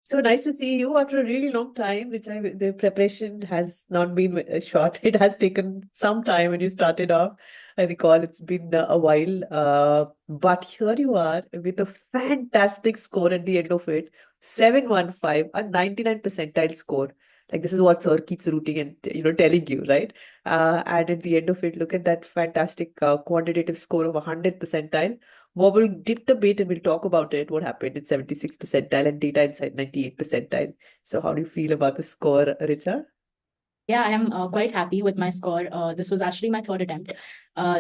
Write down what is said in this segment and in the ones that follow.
So nice to see you after a really long time, which the preparation has not been short. It has taken some time when you started off. I recall it's been a while. But here you are with a fantastic score at the end of it. 715, a 99 percentile score. Like this is what sir keeps rooting and telling you, right? And at the end of it, look at that fantastic quantitative score of 100 percentile. Well, we'll dip the bit and we'll talk about it. What happened in 76 percentile and data inside 98 percentile. So, how do you feel about the score, Richa? Yeah, I am quite happy with my score. This was actually my third attempt.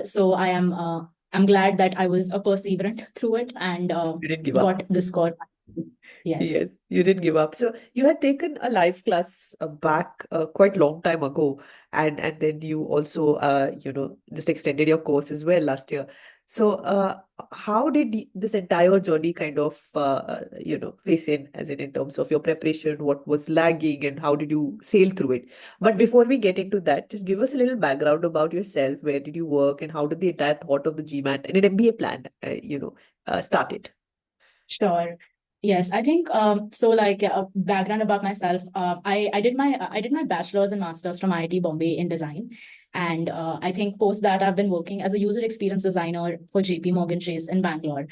So I'm glad that I was perseverant through it and You didn't give up. got the score. Yes. Yes, you didn't give up. So you had taken a live class back quite long time ago, and then you also just extended your course as well last year. So how did this entire journey kind of face in terms of your preparation, what was lagging, and how did you sail through it? But before we get into that, just give us a little background about yourself. Where did you work, and how did the entire thought of the GMAT and an MBA plan, started? Sure. Yes, I think so. Like a background about myself, I did my bachelor's and master's from IIT Bombay in design, and I think post that I've been working as a user experience designer for JP Morgan Chase in Bangalore,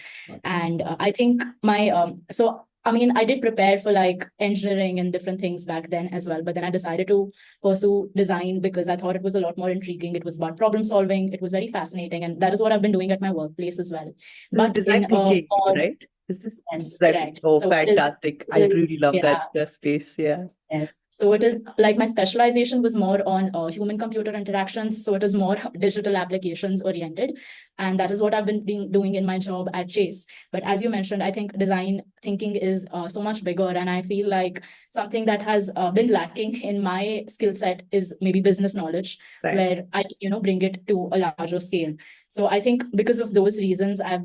and I think my so I mean I did prepare for like engineering and different things back then as well, but then I decided to pursue design because I thought it was a lot more intriguing. It was about problem solving. It was very fascinating, and that is what I've been doing at my workplace as well. This is But in design thinking, right? This is Yes, design thinking. correct. Oh, So fantastic. I it is, really love that yeah. space. Yeah. Yes. So it is like my specialization was more on human computer interactions. So it is more digital applications oriented. And that is what I've been doing in my job at Chase. But as you mentioned, I think design thinking is so much bigger. And I feel like something that has been lacking in my skill set is maybe business knowledge, Right. where bring it to a larger scale. So I think because of those reasons, I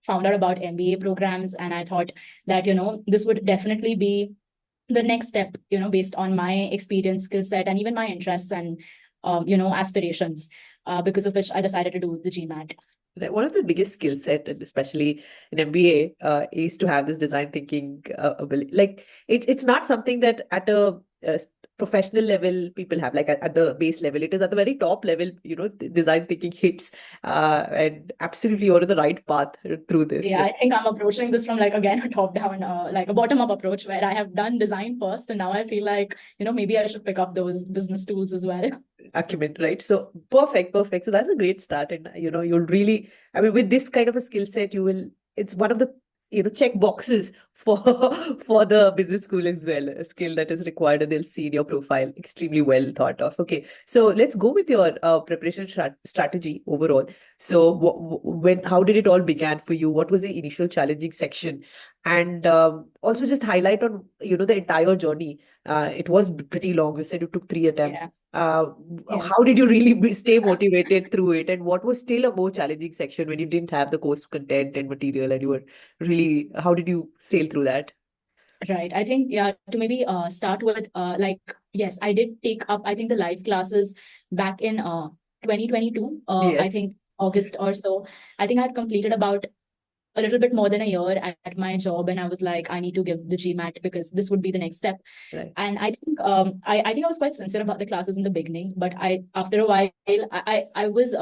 found out about MBA programs and I thought that, this would definitely be the next step, based on my experience, skill set, and even my interests and, aspirations, because of which I decided to do the GMAT. Right. One of the biggest skill set, and especially in MBA, is to have this design thinking ability. Like it's not something that at a professional level people have. Like at the base level, it is at the very top level. Design thinking hits, and absolutely you're on the right path through this. Yeah, I think I'm approaching this from like again a top down, like a bottom up approach where I have done design first, and now I feel like maybe I should pick up those business tools as well. Acumen, right? So perfect, perfect. So that's a great start. And you'll really, I mean, with this kind of a skill set, it's one of the check boxes for for the business school as well, a skill that is required and they'll see in your profile extremely well thought of. Okay, so let's go with your preparation strategy overall. So when how did it all began for you? What was the initial challenging section? And also just highlight on the entire journey. It was pretty long. You said you took 3 attempts. Yeah. uh, how Yes. did you really stay motivated through it? And what was still a more challenging section when you didn't have the course content and material and you were really, how did you sail through that? Right. I think, yeah, to maybe start with, like, yes, I did take up, I think, the live classes back in 2022, I Yes. think August or so. I think I had completed about a little bit more than a year at my job, and I was like, I need to give the GMAT because this would be the next step. Right. And I think I think I was quite sincere about the classes in the beginning, but I after a while I was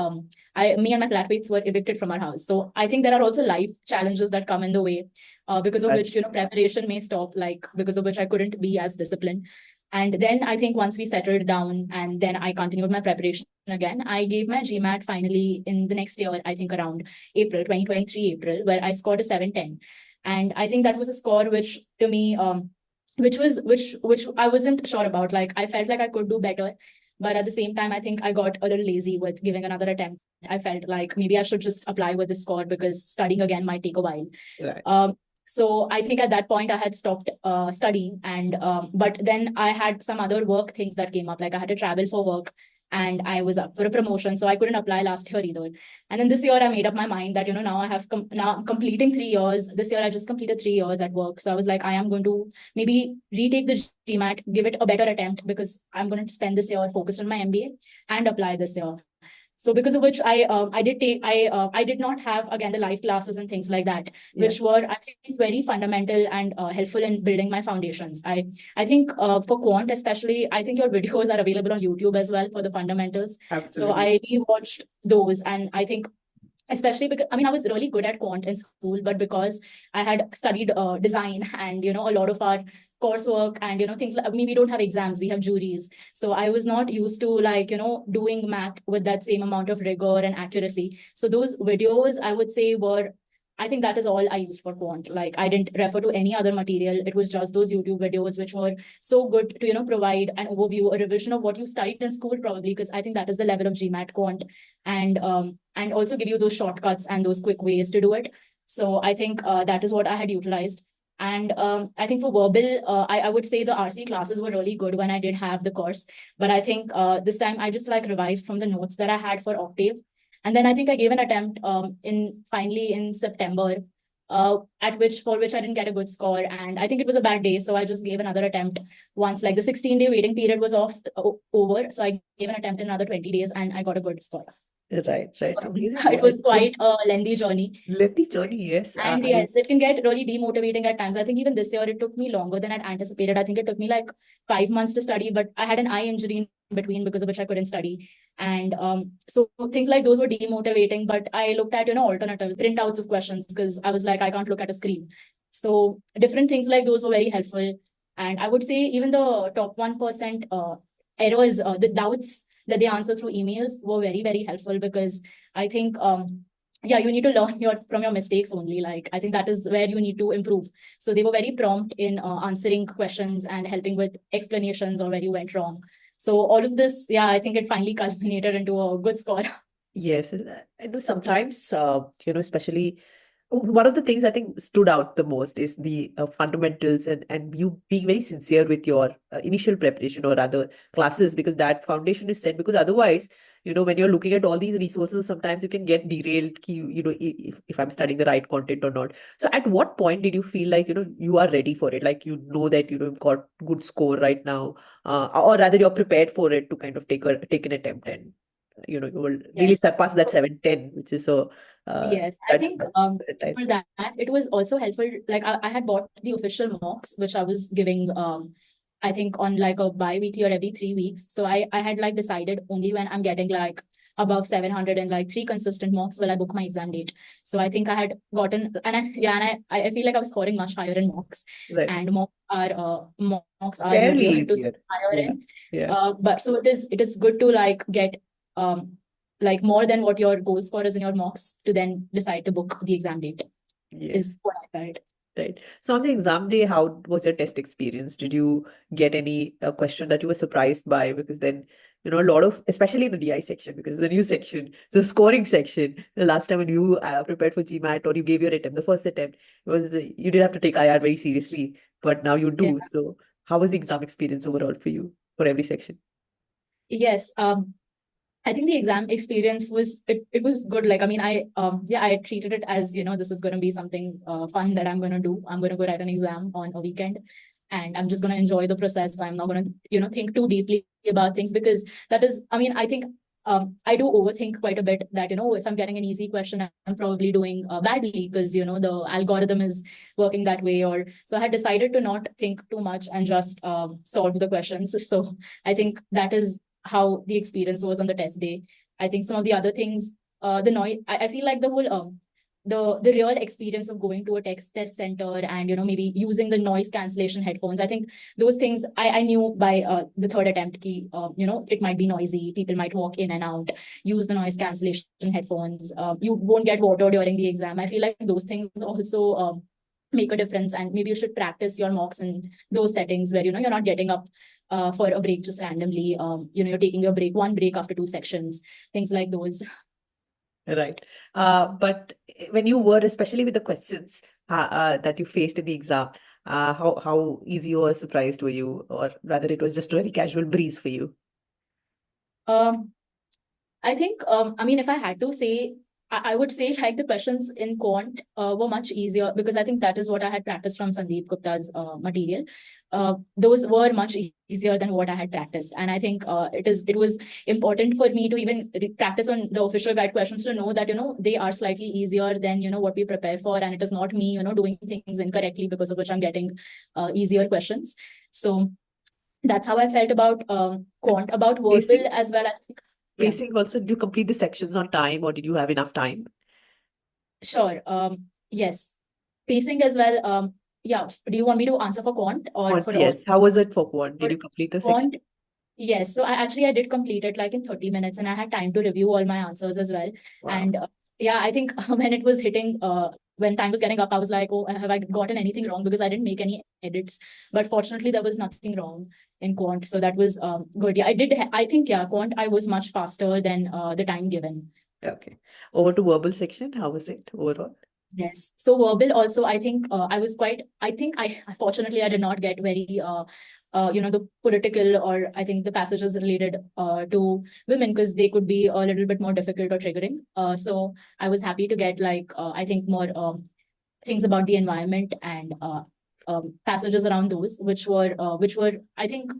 I me and my flatmates were evicted from our house. So I think there are also life challenges that come in the way, because of which That's preparation may stop, like because of which I couldn't be as disciplined. And then I think once we settled down and then I continued my preparation again, I gave my GMAT finally in the next year, I think around April 2023 April, where I scored a 710. And I think that was a score which to me which I wasn't sure about. Like I felt like I could do better, but at the same time, I think I got a little lazy with giving another attempt. I felt like maybe I should just apply with the score because studying again might take a while. right. So I think at that point I had stopped studying, and but then I had some other work things that came up. Like I had to travel for work, and I was up for a promotion, so I couldn't apply last year either. And then this year I made up my mind that now I have now I'm completing 3 years. This year I just completed 3 years at work, so I was like I am going to maybe retake the GMAT, give it a better attempt because I'm going to spend this year focused on my MBA and apply this year. So because of which I did not have again the live classes and things like that, Yeah, which were I think very fundamental and helpful in building my foundations. I think for quant especially, I think your videos are available on YouTube as well for the fundamentals. So absolutely. I watched those, and I think especially because I mean I was really good at quant in school, but because I had studied design and a lot of our coursework and things like, I mean, we don't have exams, we have juries, so I was not used to like doing math with that same amount of rigor and accuracy. So those videos I would say were, I think that is all I used for quant. Like I didn't refer to any other material, it was just those YouTube videos which were so good to provide an overview, a revision of what you studied in school, probably because I think that is the level of GMAT quant, and also give you those shortcuts and those quick ways to do it. So I think that is what I had utilized. And I think for verbal, I would say the RC classes were really good when I did have the course. But I think this time I just like revised from the notes that I had for Octave. And then I think I gave an attempt in finally in September, for which I didn't get a good score. And I think it was a bad day. So I just gave another attempt once like the 16-day waiting period was over. So I gave an attempt in another 20 days and I got a good score. Right, right. Amazing. It was quite a lengthy journey. Lengthy journey, yes. And yes, it can get really demotivating at times. I think even this year it took me longer than I'd anticipated. I think it took me like 5 months to study, but I had an eye injury in between because of which I couldn't study. And so things like those were demotivating, but I looked at, alternatives, printouts of questions, because I was like, I can't look at a screen. So different things like those were very helpful. And I would say even the top 1% errors, the doubts that they answer through emails were very, very helpful, because I think yeah, you need to learn from your mistakes only. Like I think that is where you need to improve. So they were very prompt in answering questions and helping with explanations or where you went wrong. So all of this, yeah, I think it finally culminated into a good score. Yes, and I know sometimes, especially one of the things I think stood out the most is the fundamentals and you being very sincere with your initial preparation or other classes, because that foundation is set. Because otherwise, when you're looking at all these resources, sometimes you can get derailed, if I'm studying the right content or not. So at what point did you feel like, you are ready for it? Like, that, you've got good score right now, or rather you're prepared for it to kind of take an attempt and you will really Yes. surpass that 710, which is so Yes, I that think percentile. for that it was also helpful. Like I had bought the official mocks, which I was giving I think on like a bi-weekly or every 3 weeks. So I had like decided only when I'm getting like above 700 and like 3 consistent mocks will I book my exam date. So I think I had gotten, and I feel like I was scoring much higher in mocks, Right. and mocks are Fairly easier to easier. score higher Yeah. in. Yeah. But so it is good to like get like more than what your goal score is in your mocks to then decide to book the exam date, is Yes. what I felt. Right. So on the exam day, how was your test experience? Did you get any question that you were surprised by? Because then, a lot of, especially in the DI section, because it's a new section, it's a scoring section. The last time when you prepared for GMAT or you gave your attempt, the first attempt, you didn't have to take IR very seriously, but now you Yeah. do. So how was the exam experience overall for you for every section? Yes. I think the exam experience it was good. Like I mean, I treated it as this is going to be something fun that I'm going to do. I'm going to go write an exam on a weekend, and I'm just going to enjoy the process. I'm not going to think too deeply about things, because that is, I mean, I think I do overthink quite a bit that if I'm getting an easy question, I'm probably doing badly because the algorithm is working that way. Or so I had decided to not think too much and just solve the questions. So I think that is how the experience was on the test day. I think some of the other things, the noise, I feel like the whole the real experience of going to a test center and maybe using the noise cancellation headphones. I think those things I knew by the third attempt key. It might be noisy. People might walk in and out. Use the noise cancellation headphones. You won't get water during the exam. I feel like those things also make a difference, and maybe you should practice your mocks in those settings where you're not getting up for a break just randomly. You're taking your break, one break after 2 sections, things like those. Right. But when you were, especially with the questions that you faced in the exam, how easy or surprised were you, or rather, it was just a very casual breeze for you? Um, I think, I mean, if I had to say, I would say like the questions in quant were much easier because I think that is what I had practiced from Sandeep Gupta's material. Those were much easier than what I had practiced, and I think it was important for me to even practice on the official guide questions to know that they are slightly easier than what we prepare for, and it is not me doing things incorrectly because of which I'm getting easier questions. So that's how I felt about quant. About verbal Pacing, as well. Yeah. pacing also, did you complete the sections on time or did you have enough time? Sure. Yes. Pacing as well. Yeah. Do you want me to answer for quant or Quant, for all? yes. How was it for quant? Did For you complete the section? quant, yes. So I did complete it like in 30 minutes, and I had time to review all my answers as well. Wow. And yeah, I think when it was hitting, when time was getting up, I was like, oh, have I gotten anything wrong? Because I didn't make any edits. But fortunately, there was nothing wrong in quant, so that was good. Yeah, I think yeah, quant I was much faster than the time given. Okay. Over to verbal section. How was it overall? Yes. So verbal also, I think I think fortunately I did not get very, the political or I think the passages related to women because they could be a little bit more difficult or triggering. So I was happy to get like, I think more things about the environment and passages around those, which were, I think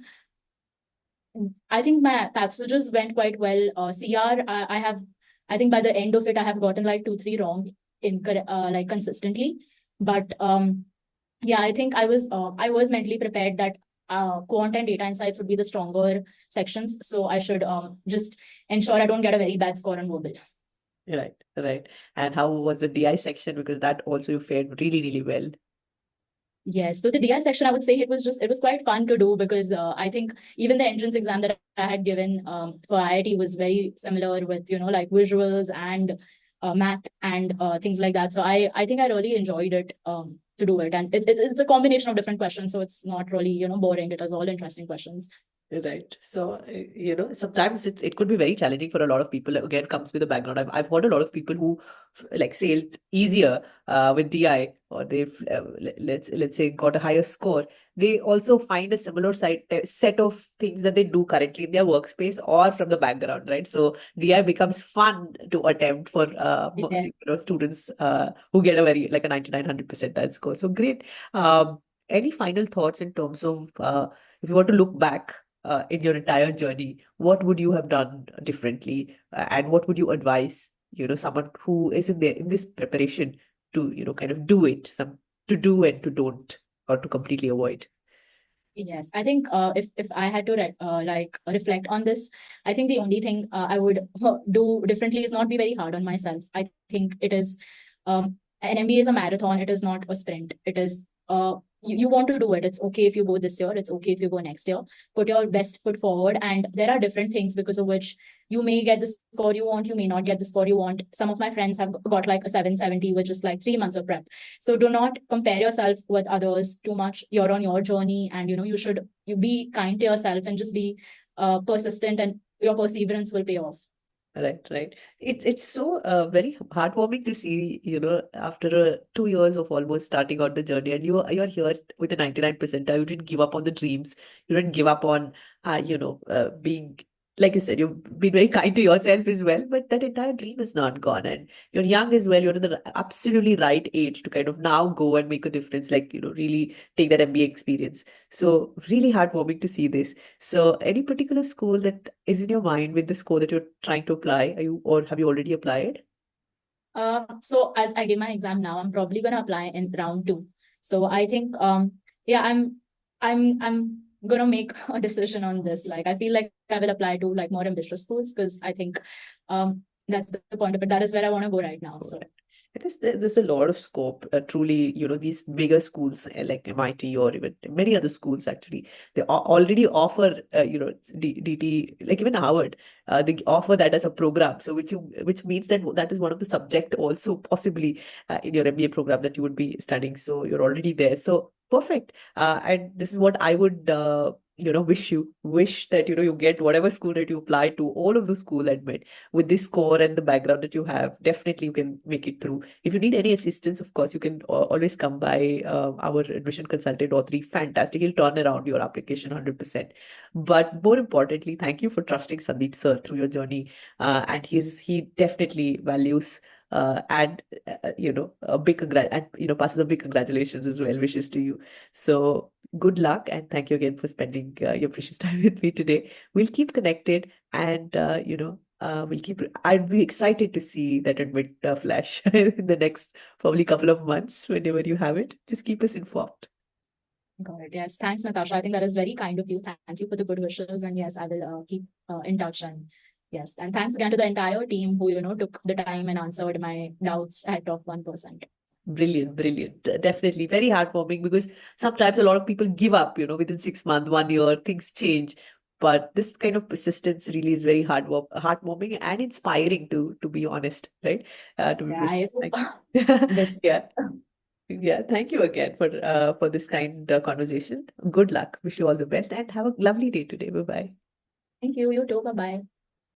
my passages went quite well. CR, I think by the end of it, I have gotten like two, three wrong like consistently. But yeah, I think I was mentally prepared that quant and data insights would be the stronger sections. So I should just ensure I don't get a very bad score on verbal. Right, right. And how was the DI section? Because that also you fared really, really well. Yes. So the DI section, I would say it was quite fun to do because I think even the entrance exam that I had given for IIT was very similar with, like visuals and math and things like that. So I think I really enjoyed it to do it. And it's a combination of different questions. So it's not really, boring. It has all interesting questions. Right. So, sometimes it could be very challenging for a lot of people. Again, comes with a background. I've heard a lot of people who like sailed easier with DI, or they've let's say got a higher score. They also find a similar set of things that they do currently in their workspace or from the background, right? So DI becomes fun to attempt for Yeah. students who get a very like a 9900 percentile score. So great. Any final thoughts in terms of if you want to look back in your entire journey, what would you have done differently, and what would you advise, someone who is in this preparation to, kind of do it, some to do and to don't, or to completely avoid? Yes, I think if I had to like reflect on this, I think the only thing I would do differently is not be very hard on myself. I think it is an MBA is a marathon. It is not a sprint. It is you want to do it. It's okay if you go this year. It's okay if you go next year. Put your best foot forward, and there are different things because of which you may get the score you want. You may not get the score you want. Some of my friends have got like a 770 with just like 3 months of prep. So do not compare yourself with others too much. You're on your journey, and you be kind to yourself and just be persistent, and your perseverance will pay off. Right, right. It's so very heartwarming to see, after 2 years of almost starting out the journey, and you're here with a 99 percentile. You didn't give up on the dreams. You didn't give up on, being, like you said, you've been very kind to yourself as well. But that entire dream is not gone, and you're young as well. You're in the absolutely right age to kind of now go and make a difference. Like, really take that MBA experience. So really heartwarming to see this. So, any particular school that is in your mind with the score that you're trying to apply? Or have you already applied? So as I give my exam now, I'm probably gonna apply in round two. So I think yeah, I'm gonna make a decision on this. Like I feel like I will apply to like more ambitious schools because I think that's the point of it. That is where I want to go right now. So It is there's a lot of scope. Truly, these bigger schools like MIT or even many other schools actually, they already offer, DT, like even Harvard, they offer that as a program. So which means that that is one of the subject also possibly in your MBA program that you would be studying. So you're already there. So perfect. And this is what I would, wish that, you get whatever school that you apply to, all of the school admit with this score and the background that you have, definitely you can make it through. If you need any assistance, of course, you can always come by our admission consultant or three. Fantastic. He'll turn around your application 100%. But more importantly, thank you for trusting Sandeep sir through your journey. And he definitely values and a big passes a big congratulations as well, wishes to you. So good luck, and thank you again for spending your precious time with me today. We'll keep connected, and I'd be excited to see that admit flash in the next probably couple of months whenever you have it. Just keep us informed. Got it. Yes. Thanks, Natasha. I think that is very kind of you. Thank you for the good wishes. And yes, I will keep in touch. And yes, and thanks again to the entire team who, took the time and answered my doubts at top 1%. Brilliant, brilliant. Definitely very heartwarming, because sometimes a lot of people give up, within 6 months, 1 year, things change. But this kind of persistence really is very heartwarming and inspiring, to be honest, right? To be Yeah, I precise. hope this. Yeah. Yeah. Thank you again for this kind conversation. Good luck. Wish you all the best and have a lovely day today. Bye bye. Thank you. You too. Bye bye.